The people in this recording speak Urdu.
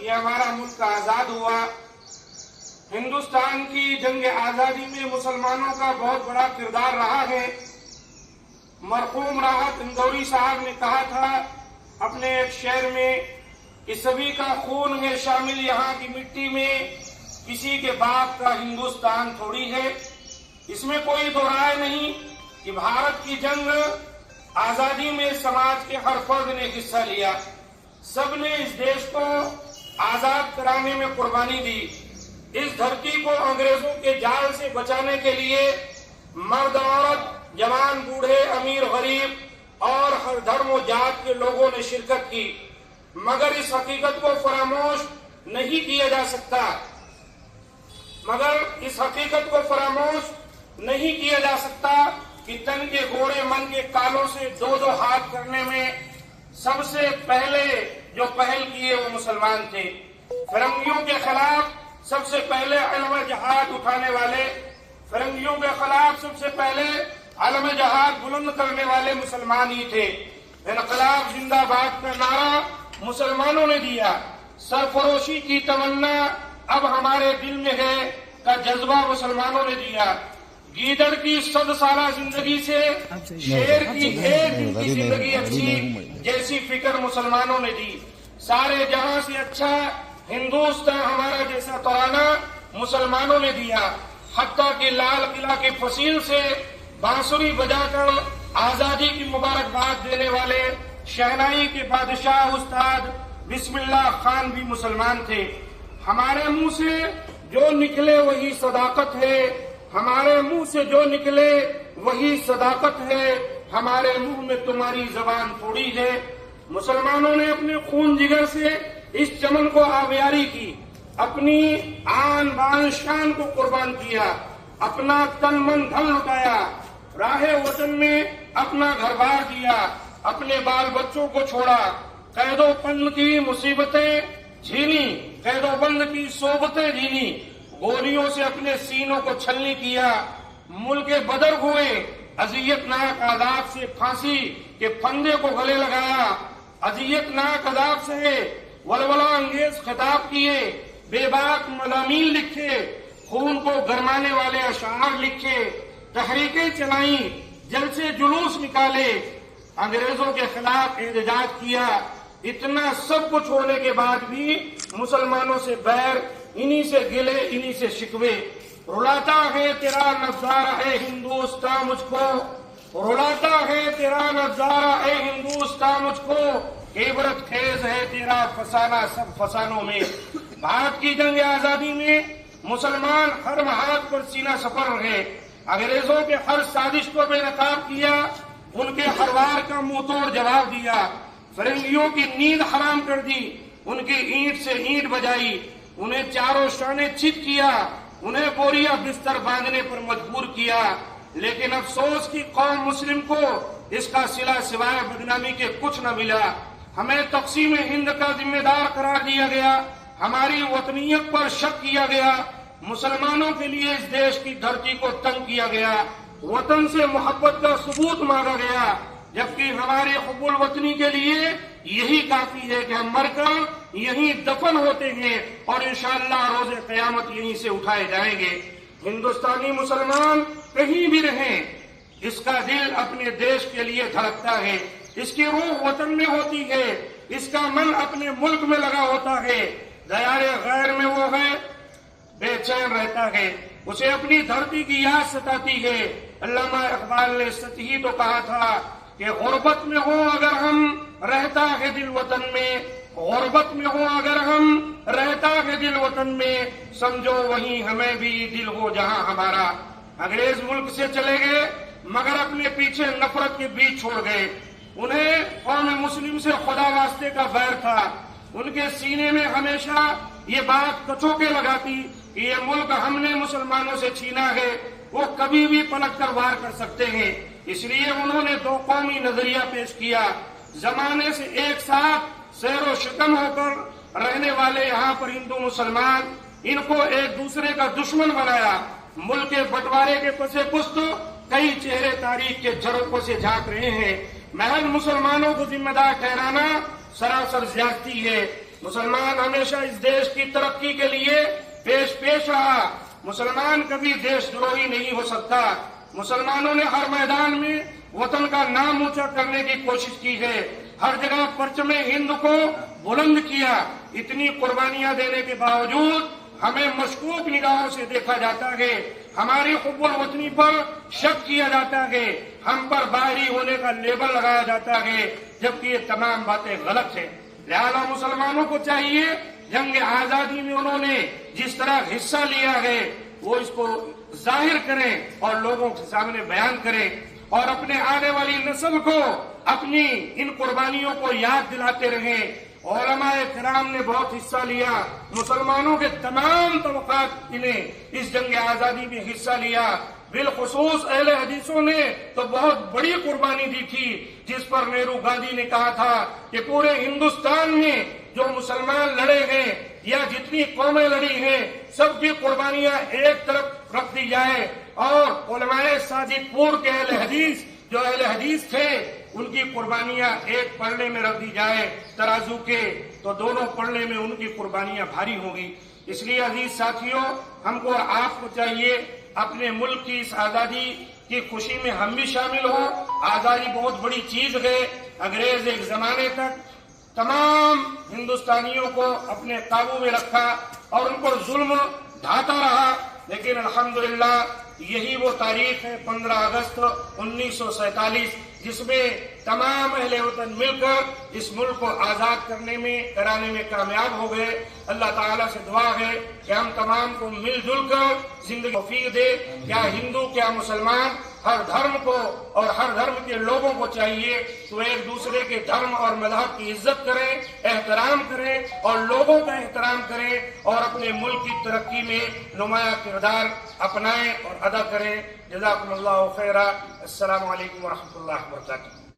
یہ ہمارا ملک آزاد ہوا، ہندوستان کی جنگ آزادی میں مسلمانوں کا بہت بڑا کردار رہا ہے۔ مرحوم راحت اندوری صاحب نے کہا تھا اپنے ایک شعر میں کہ سبھی کا خون ہے شامل یہاں کی مٹی میں، کسی کے باپ کا ہندوستان تھوڑی ہے۔ اس میں کوئی دو رائے نہیں کہ بھارت کی جنگ آزادی میں سماج کے ہر فرد نے حصہ لیا، سب نے اس دیش کو آزاد کرانے میں قربانی دی۔ اس دھرتی کو انگریزوں کے جال سے بچانے کے لیے مرد عورت، جوان بوڑھے، امیر غریب اور ہر دھرم و جات کے لوگوں نے شرکت کی، مگر اس حقیقت کو فراموش نہیں کیا جا سکتا کہ تن کے گھوڑے من کے کالوں سے دو دو ہاتھ کرنے میں سب سے پہلے جو پہل کیے وہ مسلمان تھے۔ فرنگیوں کے خلاف سب سے پہلے علم جہاد اٹھانے والے، فرنگیوں کے خلاف سب سے پہلے علم جہاد بلند کرنے والے مسلمان ہی تھے۔ انقلاب زندہ باد کا نعرہ مسلمانوں نے دیا، سرفروشی کی تمنا اب ہمارے دل میں ہے کا جذبہ مسلمانوں نے دیا۔ گیدڑ کی 100 سالہ زندگی سے شیر کی 1 دن کی زندگی اچھی جیسی فکر مسلمانوں نے دی۔ سارے جہاں سے اچھا ہندوستان ہمارا جیسا ترانہ مسلمانوں نے دیا، حتیٰ کہ لال قلعہ کے فصیل سے بانسری بجا کر آزادی کی مبارکباد دینے والے شہنائی کے بادشاہ استاد بسم اللہ خان بھی مسلمان تھے۔ ہمارے منہ سے جو نکلے وہی صداقت ہے، ہمارے منہ سے جو نکلے وہی صداقت ہے، ہمارے منہ میں تمہاری زبان تھوڑی ہے۔ مسلمانوں نے اپنے خون جگر سے اس چمن کو آبیاری کی، اپنی آن بان شان کو قربان کیا، اپنا تن من دھن لٹایا، راہ وطن میں اپنا گھر بار دیا، اپنے بال بچوں کو چھوڑا، قید و بند کی مصیبتیں جھیلی، قید و بند کی صحبتیں جھیلی، گولیوں سے اپنے سینوں کو چھلنی کیا، ملک بدر ہوئے، اذیت ناک عذاب سے پھانسی کے پھندے کو گلے لگایا، اذیت ناک عذاب سے ولولہ انگیز خطاب کیے، بے باک مضامین لکھے، خون کو گرمانے والے اشعار لکھے، تحریکیں چلائیں، جلسے جلوس نکالے، انگریزوں کے خلاف احتجاج کیا۔ اتنا سب کچھ ہونے کے بعد بھی مسلمانوں سے بیر، انہی سے گلے، انہی سے شکوے۔ رلاتا ہے تیرا نظارہ اے ہندوستان مجھ کو، رلاتا ہے تیرا نظارہ اے ہندوستان مجھ کو، عبرت خیز ہے تیرا فسانہ سب فسانوں میں۔ بھارت کی جنگ آزادی میں مسلمان ہر محاذ پر سینہ سپر رہے، انگریزوں کے ہر سازش کو بے نقاب کیا، ان کے ہر وار کا منہ توڑ جواب دیا، فرنگیوں کی نیند حرام کر دی، ان کی اینٹ سے اینٹ بجائی، انہیں چاروں شانے چت کیا، انہیں بوریا بستر باندھنے پر مجبور کیا۔ لیکن افسوس کی قوم مسلم کو اس کا صلہ سوائے بدنامی کے کچھ نہ ملا۔ ہمیں تقسیم ہند کا ذمہ دار قرار دیا گیا، ہماری وطنیت پر شک کیا گیا، مسلمانوں کے لیے اس دیش کی دھرتی کو تنگ کیا گیا، وطن سے محبت کا ثبوت مانگا گیا، جبکہ ہمارے حب الوطنی کے لیے یہی کافی ہے کہ ہم مر کر یہیں دفن ہوتے ہیں اور انشاءاللہ روز قیامت یہیں سے اٹھائے جائیں گے۔ ہندوستانی مسلمان کہیں بھی رہیں، اس کا دل اپنے دیش کے لیے دھڑکتا ہے، اس کی روح وطن میں ہوتی ہے، اس کا من اپنے ملک میں لگا ہوتا ہے، دیار غیر میں وہ ہے بے چین رہتا ہے، اسے اپنی دھرتی کی یاد ستاتی ہے۔ علامہ اقبال نے سچ ہی تو کہا تھا کہ غربت میں ہو اگر ہم رہتا ہے دل وطن میں، غربت میں ہو اگر ہم رہتا ہے دل وطن میں، سمجھو وہیں ہمیں بھی دل ہو جہاں ہمارا۔ انگریز ملک سے چلے گئے مگر اپنے پیچھے نفرت کے بیج چھوڑ گئے، انہیں قوم مسلم سے خدا واسطے کا بیر تھا، ان کے سینے میں ہمیشہ یہ بات کچوکے لگاتی کہ یہ ملک ہم نے مسلمانوں سے چھینا ہے، وہ کبھی بھی پلٹ کر وار کر سکتے ہیں۔ اس لیے انہوں نے دو قومی نظریہ پیش کیا، زمانے سے ایک ساتھ سیر و شکن ہو کر رہنے والے یہاں پر ہندو مسلمان، ان کو ایک دوسرے کا دشمن بنایا۔ ملک کے بٹوارے کے پس پشت کئی چہرے تاریخ کے جھروکوں سے جھانک رہے ہیں، محض مسلمانوں کو ذمہ دار ٹھہرانا سراسر زیادتی ہے۔ مسلمان ہمیشہ اس دیش کی ترقی کے لیے پیش رہا. مسلمان کبھی دیش دروہی نہیں ہو سکتا. مسلمانوں نے ہر میدان میں وطن کا نام اونچا کرنے کی کوشش کی ہے. ہر جگہ پرچم ہند کو بلند کیا. اتنی قربانیاں دینے کے باوجود ہمیں مشکوک نگاہوں سے دیکھا جاتا ہے. ہماری حب الوطنی پر شک کیا جاتا ہے. ہم پر باہری ہونے کا لیبل لگایا جاتا ہے، جبکہ یہ تمام باتیں غلط ہیں. لہذا مسلمانوں کو چاہیے جنگ آزادی میں انہوں نے جس طرح حصہ لیا ہے وہ اس کو ظاہر کریں اور لوگوں کے سامنے بیان کریں، اور اپنے آنے والی نسل کو اپنی ان قربانیوں کو یاد دلاتے رہیں. علماء کرام نے بہت حصہ لیا. مسلمانوں کے تمام طبقات نے اس جنگ آزادی میں حصہ لیا. بالخصوص اہل حدیثوں نے تو بہت بڑی قربانی دی تھی، جس پر نہرو گاندھی نے کہا تھا کہ پورے ہندوستان میں جو مسلمان لڑے ہیں یا جتنی قومیں لڑی ہیں سب کی قربانیاں ایک طرف رکھ دی جائے، اور علماء صادق پور کے اہل حدیث تھے ان کی قربانیاں ایک پلڑے میں رکھ دی جائے ترازو کے، تو دونوں پلڑے میں ان کی قربانیاں بھاری ہوں گی. اس لیے عزیز ساتھیوں، ہم کو اور آپ کو چاہیے اپنے ملک کی اس آزادی کی خوشی میں ہم بھی شامل ہوں. آزادی بہت بڑی چیز ہے. انگریز ایک زمانے تک تمام ہندوستانیوں کو اپنے قابو میں رکھا اور ان پر ظلم ڈھاتا رہا، لیکن الحمدللہ یہی وہ تاریخ ہے 15 اگست 1947 جس میں تمام اہل وطن مل کر اس ملک کو آزاد کرانے میں کامیاب ہو گئے. اللہ تعالیٰ سے دعا ہے کہ ہم تمام کو مل جل کر زندگی توفیق دے. کیا ہندو کیا مسلمان، ہر دھرم کو اور ہر دھرم کے لوگوں کو چاہیے تو ایک دوسرے کے دھرم اور مذہب کی عزت کریں، احترام کریں اور لوگوں کا احترام کریں، اور اپنے ملک کی ترقی میں نمایاں کردار اپنائیں اور ادا کریں. جزاکم اللہ خیرا. السلام علیکم ورحمۃ اللہ وبرکاتہ.